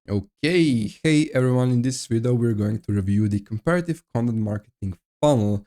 Okay, hey everyone, in this video we're going to review the comparative content marketing funnel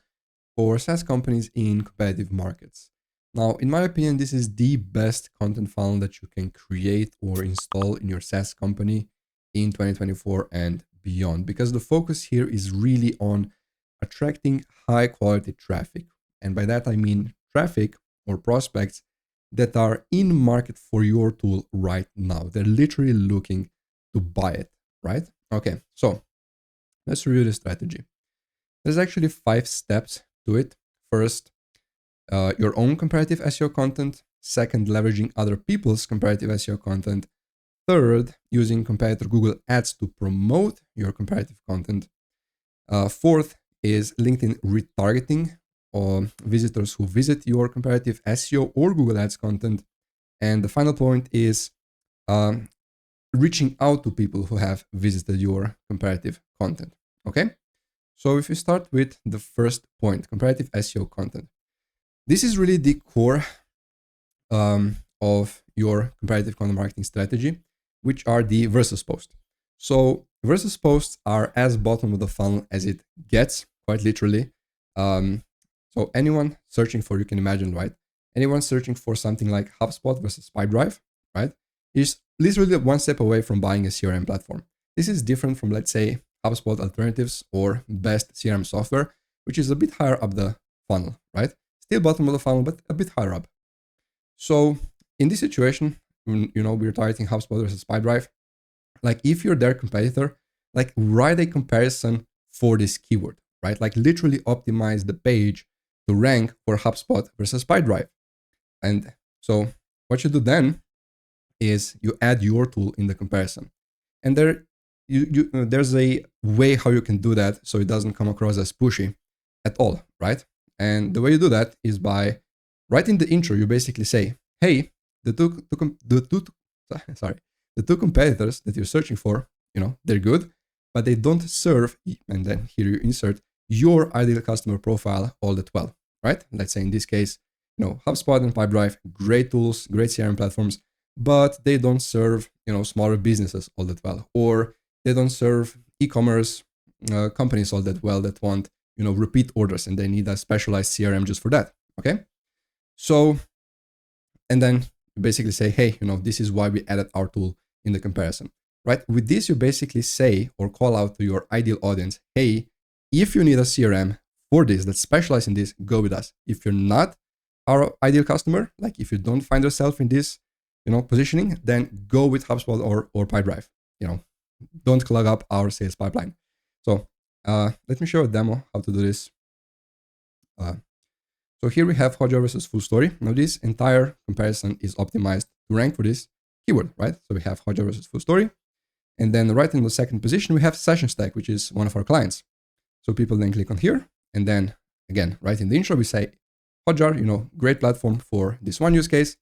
for SaaS companies in competitive markets. Now, in my opinion, this is the best content funnel that you can create or install in your SaaS company in 2024 and beyond, because the focus here is really on attracting high quality traffic. And by that I mean traffic or prospects that are in market for your tool right now. They're literally looking to buy it, right? Okay, so let's review the strategy. There's actually 5 steps to it. First, your own comparative SEO content. Second, leveraging other people's comparative SEO content. Third, using competitor Google Ads to promote your comparative content. Fourth is LinkedIn retargeting or visitors who visit your comparative SEO or Google Ads content. And the final point is reaching out to people who have visited your comparative content. Okay, so if you start with the first point, comparative SEO content, this is really the core of your comparative content marketing strategy, which are the versus posts. So versus posts are as bottom of the funnel as it gets, quite literally. So anyone searching for, you can imagine, right? Anyone searching for something like HubSpot versus Pipedrive, right, is literally one step away from buying a CRM platform. This is different from, let's say, HubSpot alternatives or best CRM software, which is a bit higher up the funnel, right? Still bottom of the funnel, but a bit higher up. So in this situation, we're targeting HubSpot versus Pipedrive. Like if you're their competitor, like write a comparison for this keyword, right? Like literally optimize the page to rank for HubSpot versus Pipedrive. And so what you do then is you add your tool in the comparison. And there's a way how you can do that so it doesn't come across as pushy at all, right? And the way you do that is by writing the intro. You basically say, hey, the two competitors that you're searching for, they're good, but they don't serve, and then here you insert your ideal customer profile all that well, right? Let's say in this case, HubSpot and Pipedrive, great tools, great CRM platforms, but they don't serve, smaller businesses all that well, or they don't serve e-commerce companies all that well that want, repeat orders and they need a specialized CRM just for that. Okay. So, and then you basically say, hey, this is why we added our tool in the comparison, right? With this, you basically say or call out to your ideal audience, hey, if you need a CRM for this that specializes in this, go with us. If you're not our ideal customer, like if you don't find yourself in this, positioning, then go with HubSpot or Pipedrive. Don't clog up our sales pipeline. So let me show a demo how to do this. So here we have Hotjar versus Full Story. Now this entire comparison is optimized to rank for this keyword, right? So we have Hotjar versus Full Story. And then right in the second position, we have Session Stack, which is one of our clients. So people then click on here. And then again, right in the intro, we say Hotjar, great platform for this one use case.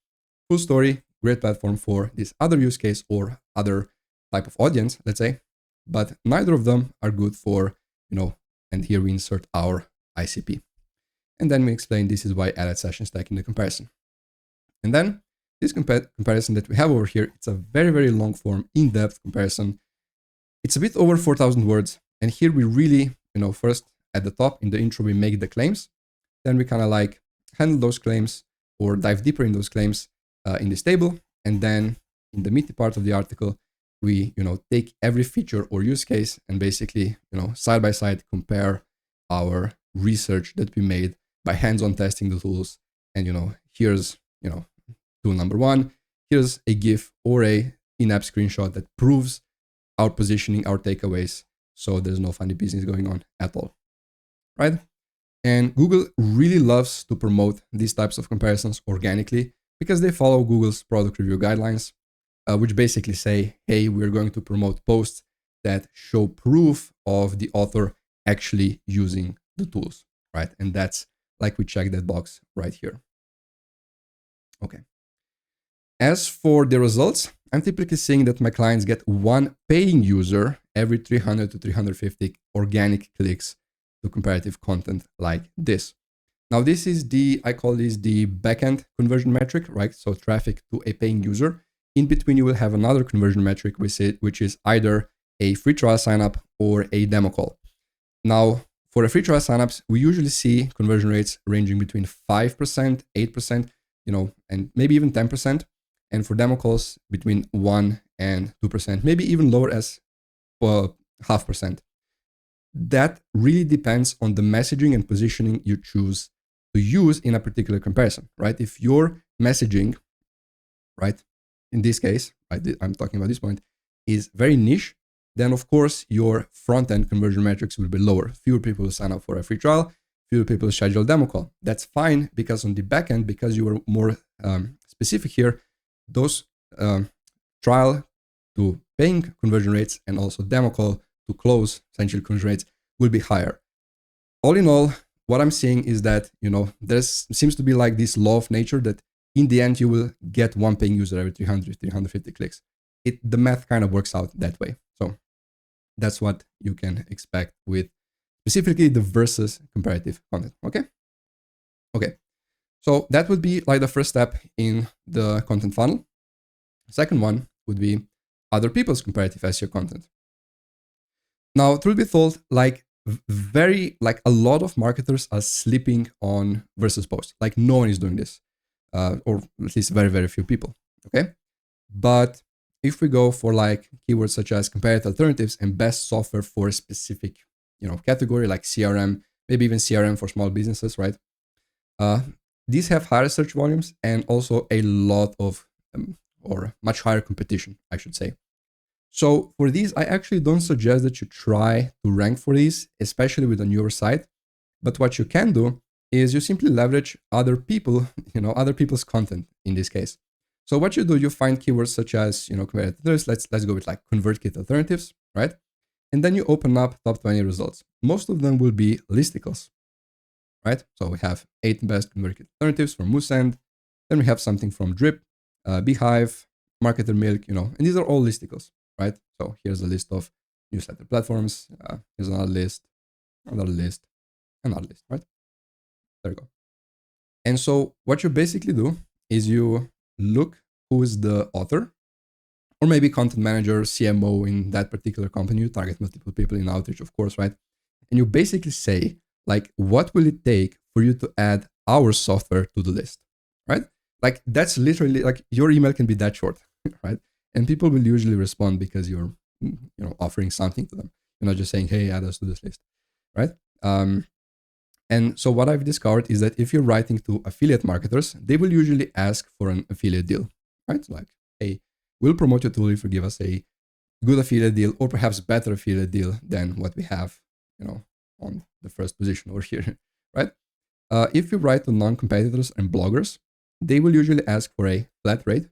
Full Story, great platform for this other use case or other type of audience, let's say. But neither of them are good for, and here we insert our ICP. And then we explain this is why I added Session Stack in the comparison. And then this comparison that we have over here, it's a very, very long form, in-depth comparison. It's a bit over 4,000 words. And here we really, first at the top in the intro, we make the claims. Then we kind of like handle those claims or dive deeper in those claims in this table. And then in the meaty part of the article, we, take every feature or use case and basically, side by side compare our research that we made by hands-on testing the tools. And, here's, tool number 1. Here's a GIF or a in-app screenshot that proves our positioning, our takeaways. So there's no funny business going on at all, right? And Google really loves to promote these types of comparisons organically because they follow Google's product review guidelines, which basically say, hey, we're going to promote posts that show proof of the author actually using the tools, right? And that's like we check that box right here. Okay. As for the results, I'm typically seeing that my clients get 1 paying user every 300 to 350 organic clicks to comparative content like this. Now, this is I call this the backend conversion metric, right? So traffic to a paying user. in between, you will have another conversion metric, which is either a free trial signup or a demo call. Now, for the free trial signups, we usually see conversion rates ranging between 5%, 8%, and maybe even 10%. And for demo calls, between 1 and 2%, maybe even lower as 0.5%. That really depends on the messaging and positioning you choose to use in a particular comparison, right? If your messaging, right, in this case, I'm talking about this point, is very niche, then of course your front-end conversion metrics will be lower. Fewer people will sign up for a free trial, fewer people schedule a demo call. That's fine, because on the back end, because you are more specific here, those trial to paying conversion rates and also demo call to close essentially conversion rates will be higher. All in all, what I'm seeing is that, there seems to be like this law of nature that in the end, you will get one paying user every 300, 350 clicks. The math kind of works out that way. So that's what you can expect with specifically the versus comparative content. Okay. So that would be like the first step in the content funnel. Second one would be other people's comparative SEO content. Now, truth be told, a lot of marketers are sleeping on versus post. Like no one is doing this, or at least very, very few people. Okay. But if we go for like keywords such as comparative alternatives and best software for a specific, category like CRM, maybe even CRM for small businesses, right? These have higher search volumes and also a lot of, or much higher competition, I should say. So for these, I actually don't suggest that you try to rank for these, especially with a newer site. But what you can do is you simply leverage other people, other people's content in this case. So what you do, you find keywords such as, comparative alternatives. Let's go with like ConvertKit alternatives, right? And then you open up top 20 results. Most of them will be listicles, right? So we have 8 best ConvertKit alternatives from Moosend. Then we have something from Drip, Beehive, Marketer Milk, and these are all listicles, right? So here's a list of newsletter platforms. Here's another list, another list, another list, right? There you go. And so what you basically do is you look who is the author, or maybe content manager, CMO in that particular company. You target multiple people in outreach, of course, right? And you basically say, like, what will it take for you to add our software to the list, right? Like, that's literally, like, your email can be that short, right? And people will usually respond because you're, offering something to them. You're not just saying, hey, add us to this list, right? And so what I've discovered is that if you're writing to affiliate marketers, they will usually ask for an affiliate deal, right? Like, hey, we'll promote your tool if you give us a good affiliate deal, or perhaps better affiliate deal than what we have, on the first position over here, right? If you write to non-competitors and bloggers, they will usually ask for a flat rate,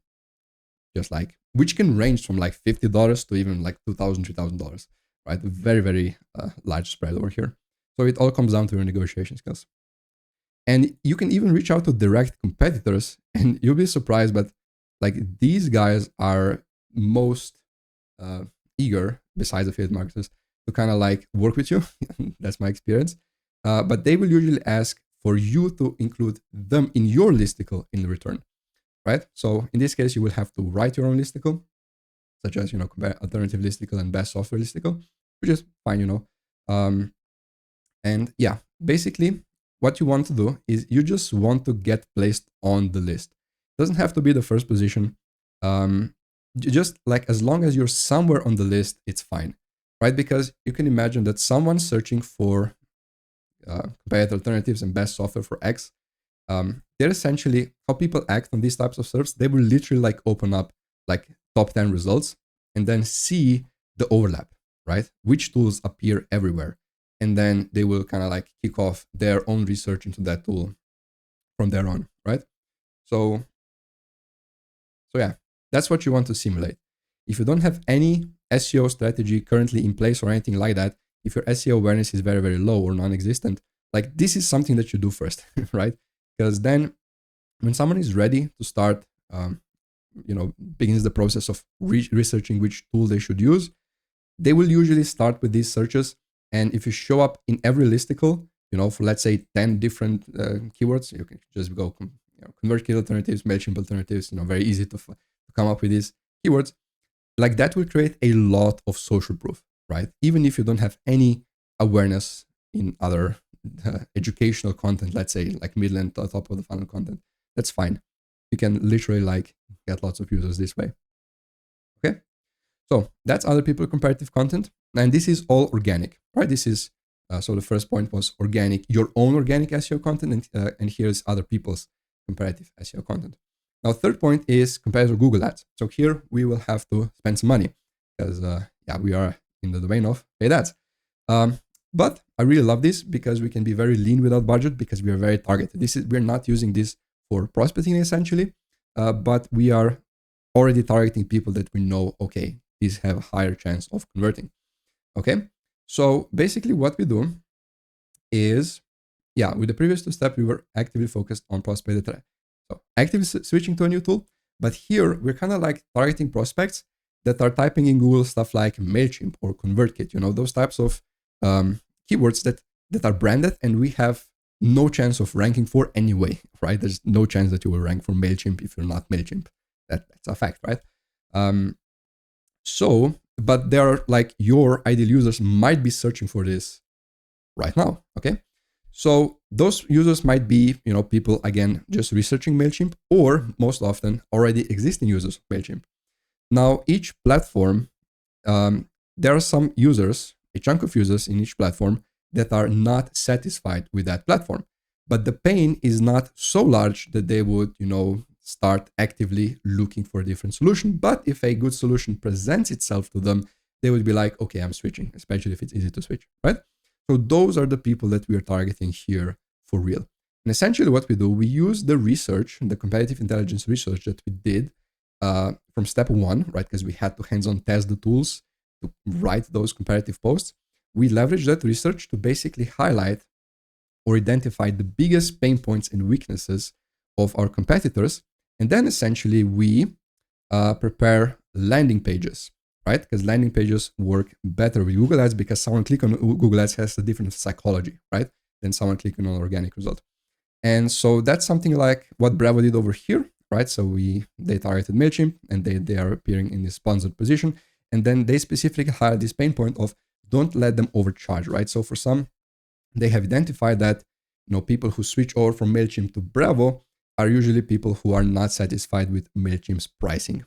just like, which can range from like $50 to even like $2,000, $3,000, right? A very, very large spread over here. So it all comes down to your negotiation skills. And you can even reach out to direct competitors, and you'll be surprised, but like these guys are most eager, besides affiliate marketers, to kind of like work with you. That's my experience. But they will usually ask for you to include them in your listicle in return, right? So in this case, you will have to write your own listicle, such as, alternative listicle and best software listicle, which is fine, and yeah, basically what you want to do is you just want to get placed on the list. It doesn't have to be the first position. Just like, as long as you're somewhere on the list, it's fine, right? Because you can imagine that someone searching for comparative alternatives and best software for X, they're essentially, how people act on these types of SERPs, they will literally like open up like top 10 results and then see the overlap, right? Which tools appear everywhere. And then they will kind of like kick off their own research into that tool from there on, right? So yeah, that's what you want to simulate. If you don't have any SEO strategy currently in place or anything like that, if your SEO awareness is very, very low or non-existent, like this is something that you do first, right? Because then when someone is ready to start, begins the process of researching which tool they should use, they will usually start with these searches. And if you show up in every listicle, for let's say 10 different keywords, you can just go, ConvertKit alternatives, MailChimp alternatives, very easy to come up with this. keywords, like that will create a lot of social proof, right? Even if you don't have any awareness in other educational content, let's say like middle and top of the funnel content, that's fine. You can literally like get lots of users this way. Okay, so that's other people comparative content, and this is all organic, right? This is so the first point was organic, your own organic SEO content, and here's other people's comparative SEO content. Now, third point is comparative Google Ads. So here we will have to spend some money because yeah, we are in the domain of paid ads. But I really love this because we can be very lean without budget because we are very targeted. We're not using this for prospecting essentially, but we are already targeting people that we know, okay, these have a higher chance of converting. Okay, so basically what we do is, yeah, with the previous two steps, we were actively focused on prospect data. So actively switching to a new tool, but here we're kind of like targeting prospects that are typing in Google stuff like MailChimp or ConvertKit, you know, those types of keywords that are branded and we have no chance of ranking for anyway, right? There's no chance that you will rank for MailChimp if you're not MailChimp. That's a fact, right? So, but there are like your ideal users might be searching for this right now, okay? So those users might be, you know, people, again, just researching MailChimp or most often already existing users of MailChimp. Now, each platform, there are some users, a chunk of users in each platform that are not satisfied with that platform. But the pain is not so large that they would, you know, start actively looking for a different solution. But if a good solution presents itself to them, they would be like, okay, I'm switching, especially if it's easy to switch, right? So those are the people that we are targeting here for real. And essentially what we do, we use the research, the competitive intelligence research that we did from step one, right? Because we had to hands-on test the tools to write those comparative posts. We leverage that research to basically highlight or identify the biggest pain points and weaknesses of our competitors. And then essentially we prepare landing pages, right? Because landing pages work better with Google Ads because someone clicking on Google Ads has a different psychology, right? Than someone clicking on organic result. And so that's something like what Bravo did over here, right? So they targeted MailChimp and they are appearing in this sponsored position. And then they specifically highlight this pain point of don't let them overcharge, right? So for some, they have identified that, you know, people who switch over from MailChimp to Bravo are usually people who are not satisfied with MailChimp's pricing,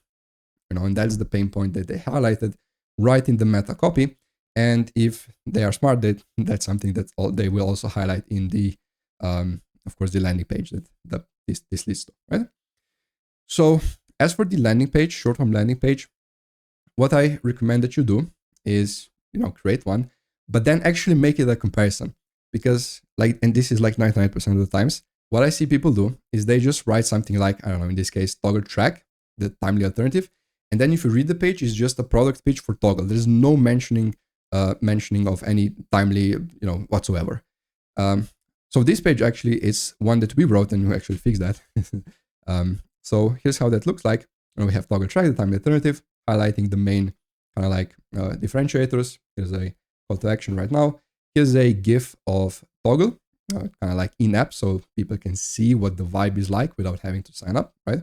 you know, and that's the pain point that they highlighted right in the meta copy. And if they are smart, that's something that they will also highlight in the, of course, the landing page that this leads to, right? So as for the landing page, short-form landing page, what I recommend that you do is, you know, create one, but then actually make it a comparison. Because like, and this is like 99% of the times, what I see people do is they just write something like, I don't know, in this case, Toggle Track, the timely alternative. And then if you read the page, it's just a product pitch for Toggle. There's no mentioning of any timely, you know, whatsoever. So this page actually is one that we wrote and we actually fixed that. So here's how that looks like. You know, we have Toggle Track, the timely alternative, highlighting the main kind of like differentiators. Here's a call to action right now. Here's a GIF of Toggle, kind of like in-app, so people can see what the vibe is like without having to sign up, right?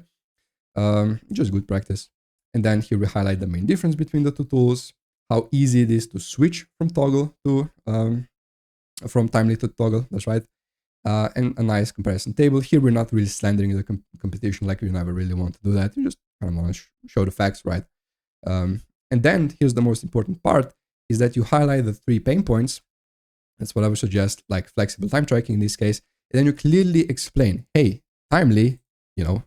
Just good practice. And then here we highlight the main difference between the two tools, how easy it is to switch from Toggle to, from timely to Toggle, that's right. And a nice comparison table. Here we're not really slandering the competition, like we never really want to do that. You just kind of want to show the facts, right? And then here's the most important part, is that you highlight the 3 pain points. That's what I would suggest, like flexible time tracking in this case. And then you clearly explain, hey, timely, you know,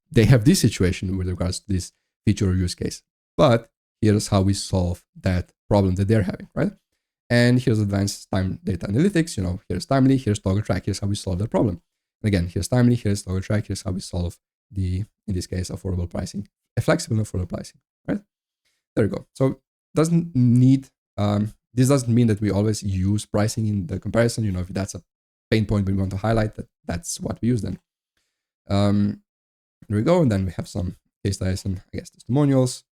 they have this situation with regards to this feature or use case. But here's how we solve that problem that they're having, right? And here's advanced time data analytics. You know, here's timely, here's Toggle Track, here's how we solve the problem. And again, here's timely, here's Toggle Track, here's how we solve the, in this case, affordable pricing, a flexible and affordable pricing, right? There you go. So doesn't need, this doesn't mean that we always use pricing in the comparison. You know, if that's a pain point we want to highlight, that's what we use then. There we go. And then we have some case studies and I guess testimonials.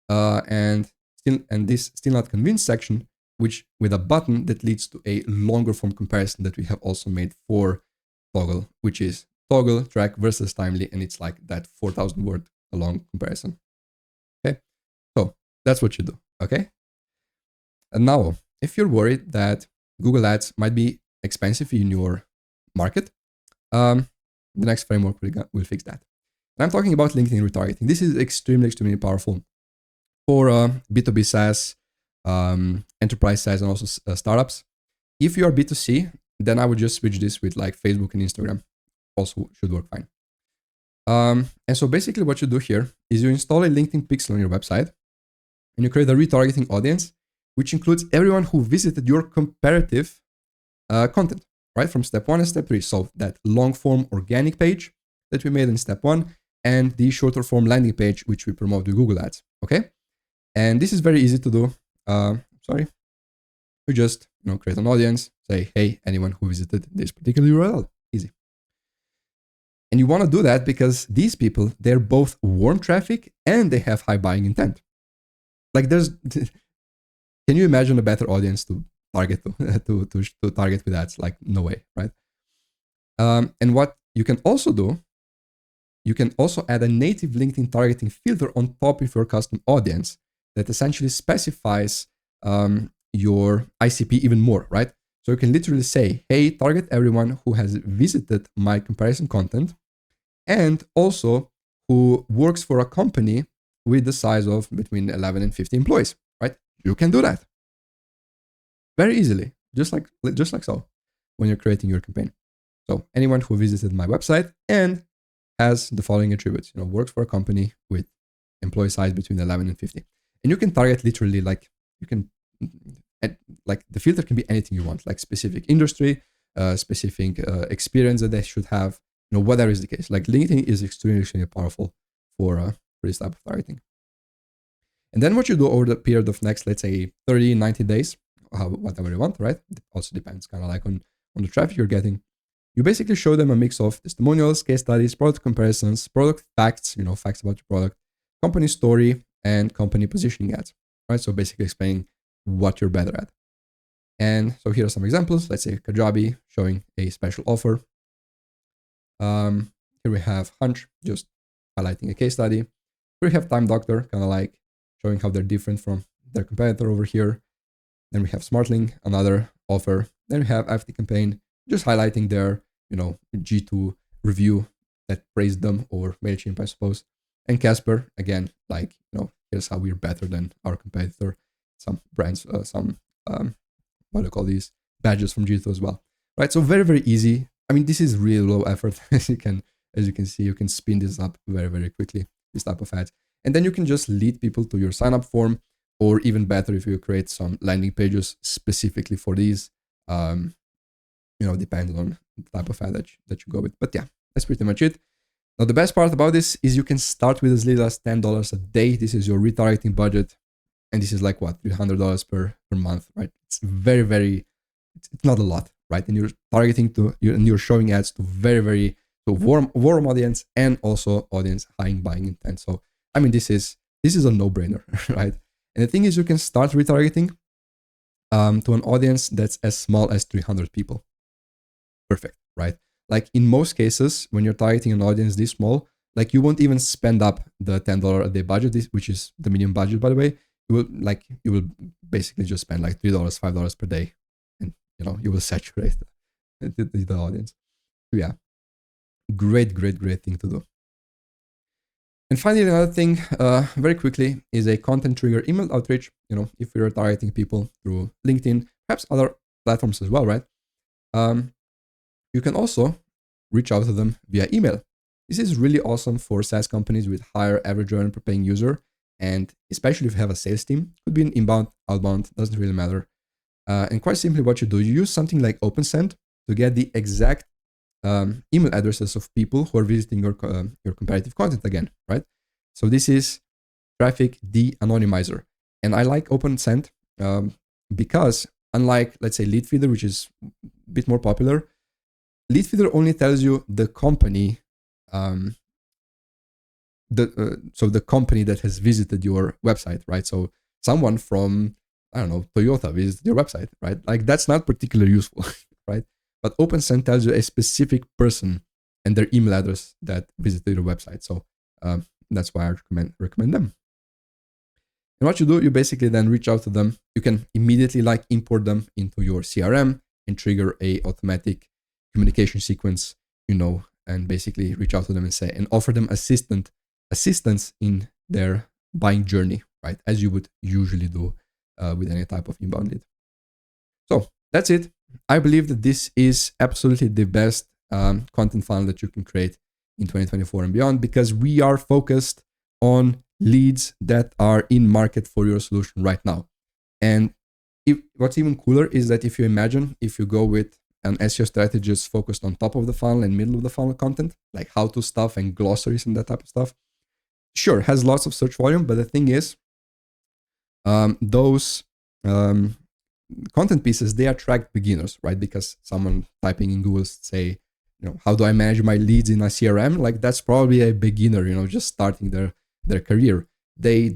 And this still not convinced section, which with a button that leads to a longer form comparison that we have also made for Toggle, which is Toggle Track versus timely. And it's like that 4,000 word long comparison. That's what you do, okay? And now, if you're worried that Google Ads might be expensive in your market, the next framework will fix that. And I'm talking about LinkedIn retargeting. This is extremely, extremely powerful for B2B SaaS, enterprise SaaS, and also startups. If you are B2C, then I would just switch this with like Facebook and Instagram. Also should work fine. And so basically what you do here is you install a LinkedIn pixel on your website and you create a retargeting audience, which includes everyone who visited your comparative content, right? From step 1 and step 3. So that long form organic page that we made in step 1 and the shorter form landing page, which we promote with Google Ads, okay? And this is very easy to do. You just create an audience, say, hey, anyone who visited this particular URL, easy. And you want to do that because these people, they're both warm traffic and they have high buying intent. Like can you imagine a better audience to target to target with ads? Like no way, right? And what you can also do, you can also add a native LinkedIn targeting filter on top of your custom audience that essentially specifies your ICP even more, right? So you can literally say, hey, target everyone who has visited my comparison content and also who works for a company with the size of between 11 and 50 employees, right? You can do that very easily, just like so, when you're creating your campaign. So anyone who visited my website and has the following attributes, works for a company with employee size between 11 and 50. And you can target literally like the filter can be anything you want, like specific industry, specific experience that they should have, whatever is the case. Like LinkedIn is extremely powerful for this type of targeting. And then what you do over the period of next, let's say 30, 90 days, whatever you want, right? It also depends kind of like on the traffic you're getting. You basically show them a mix of testimonials, case studies, product comparisons, product facts, facts about your product, company story, and company positioning ads, right? So basically explaining what you're better at. And so here are some examples. Let's say Kajabi showing a special offer. Here we have Hunch, just highlighting a case study. Here we have Time Doctor, kind of like showing how they're different from their competitor over here. Then we have SmartLink, another offer. Then we have FT Campaign, just highlighting their, G2 review that praised them over MailChimp, I suppose. And Casper, again, like, here's how we're better than our competitor. Some brands, what do you call these? Badges from G2 as well, right? So very, very easy. I mean, this is really low effort. As you can see, you can spin this up very, very quickly, this type of ads. And then you can just lead people to your sign up form, or even better, if you create some landing pages specifically for these, depending on the type of ad that you go with. But yeah, that's pretty much it. Now, the best part about this is you can start with as little as $10 a day. This is your retargeting budget. And this is like what, $300 per month, right? It's very, very, it's not a lot, right? And you're targeting and you're showing ads to very, very warm audience and also audience high buying intent. So, I mean, this is a no-brainer, right? And the thing is, you can start retargeting to an audience that's as small as 300 people. Perfect, right? Like in most cases, when you're targeting an audience this small, like you won't even spend up the $10 a day budget, which is the minimum budget, by the way. You will basically just spend like $3, $5 per day, and you will saturate the audience. So yeah, great thing to do. And finally, another thing, very quickly, is a content trigger email outreach. If you're targeting people through LinkedIn, perhaps other platforms as well, right? You can also reach out to them via email. This is really awesome for SaaS companies with higher average revenue per paying user. And especially if you have a sales team, could be an inbound, outbound, doesn't really matter. And quite simply what you do, you use something like OpenSend to get the exact email addresses of people who are visiting your comparative content again, right? So this is traffic de-anonymizer. And I like OpenSend because unlike, let's say, Leadfeeder, which is a bit more popular, Leadfeeder only tells you the company so the company that has visited your website, right? So someone from, I don't know, Toyota visited your website, right? Like that's not particularly useful, right? But OpenSend tells you a specific person and their email address that visited your website. So that's why I recommend them. And what you do, you basically then reach out to them. You can immediately like import them into your CRM and trigger a automatic communication sequence, and basically reach out to them and say, and offer them assistance in their buying journey, right? As you would usually do with any type of inbound lead. So that's it. I believe that this is absolutely the best content funnel that you can create in 2024 and beyond, because we are focused on leads that are in market for your solution right now. And what's even cooler is that if you go with an SEO strategist focused on top of the funnel and middle of the funnel content, like how-to stuff and glossaries and that type of stuff, sure, has lots of search volume, but the thing is, those content pieces, they attract beginners, right? Because someone typing in Google, say, how do I manage my leads in a CRM? Like, that's probably a beginner, just starting their career. They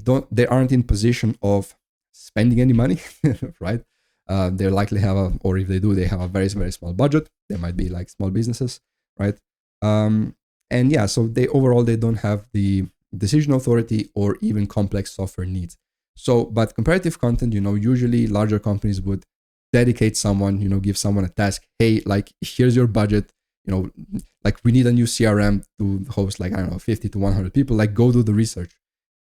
aren't in position of spending any money, right? They likely have or if they do, they have a very, very small budget. They might be like small businesses, right? And yeah, so they don't have the decision authority or even complex software needs. So, but comparative content, usually larger companies would dedicate someone, give someone a task. Hey, like, here's your budget. Like, we need a new CRM to host, like, I don't know, 50 to 100 people. Like, go do the research.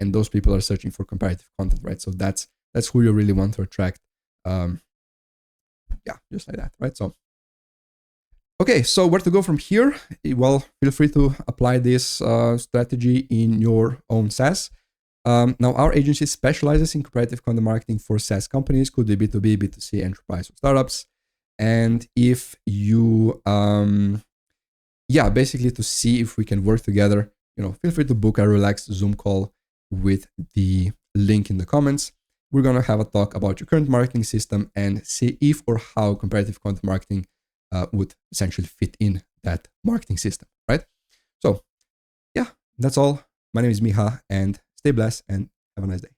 And those people are searching for comparative content, right? So that's who you really want to attract. Yeah, just like that, right? So, okay, so where to go from here? Well, feel free to apply this strategy in your own SaaS. Now, our agency specializes in comparative content marketing for SaaS companies, could be B2B, B2C, enterprise, or startups. And if you, basically to see if we can work together, feel free to book a relaxed Zoom call with the link in the comments. We're going to have a talk about your current marketing system and see if or how comparative content marketing would essentially fit in that marketing system, right? So, yeah, that's all. My name is Miha, and stay blessed and have a nice day.